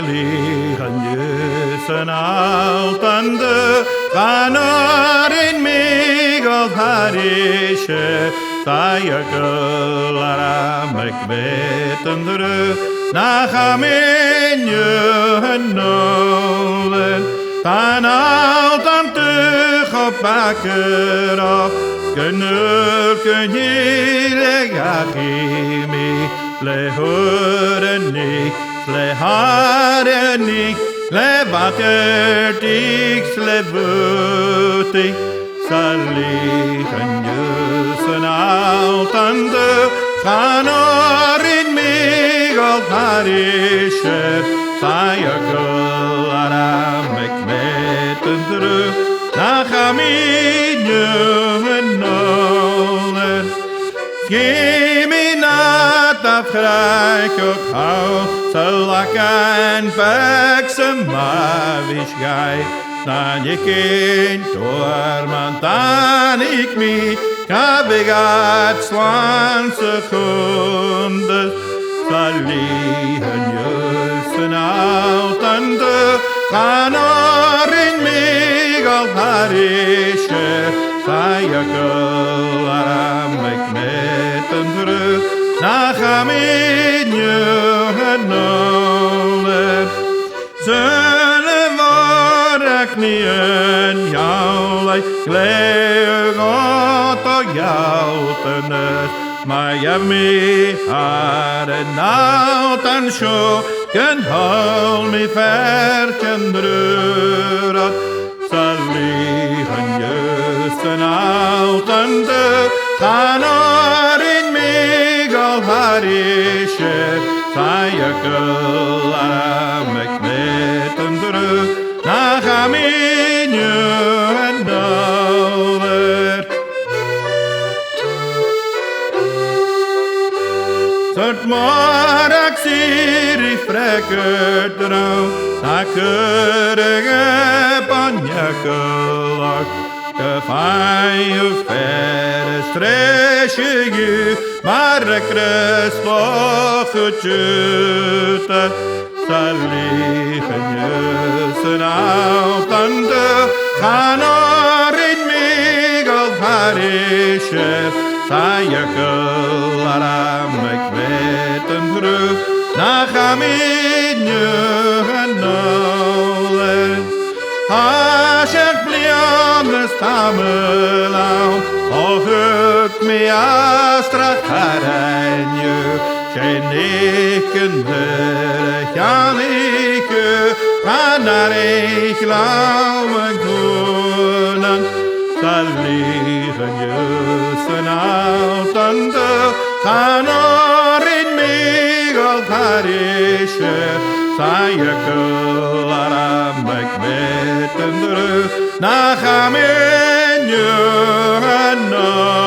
liggen jussen altande, gaan in Miguel Harische, Sayakelaram ik weten terug, na gamin je nolen, van altan terug op bakker op, genul kun je gachimi, le horen niet, le haren niet, le water diks, le butig, zal liggen jussen altande, gaan in Miguel Harische, Sayakelaram ik weten terug, na gamin je nolen. Geminat afgrijk ook hou, zelak en vekse mavisch gij. Dan je kind doormand dan ik me, heb ik uit slaan secondes. Zal liggen jussen altande, gaan in Miguel Harische, Sayakelaram ik weten terug, na gamin je nolen. Zullen worden knieën jou lijkt, gleeg tot jou tenet, maar je me haren out en show, kan hol me verken drurat, zal liggen jussen altande, gaan in Miguel Harische, Sayakelaram ik weten terug, na gamin je nolen. Zort morak siri frekker trouw, na keurige banjakelak, gevaai verre stresje je, maar ik rest nog getjutte, zal liggen jussen altande, gaan in Miguel Harische, Sayakelaram ik weten terug, na gamin je nolen. Asher blianes tamelau, och ik me astrat harenje, geen ikken verre janike, naar ik lauwe groenen, zal liggen jussen altande, gaan in Miguel Harische, Sayakelaram ik weten terug, na gamin je nolen.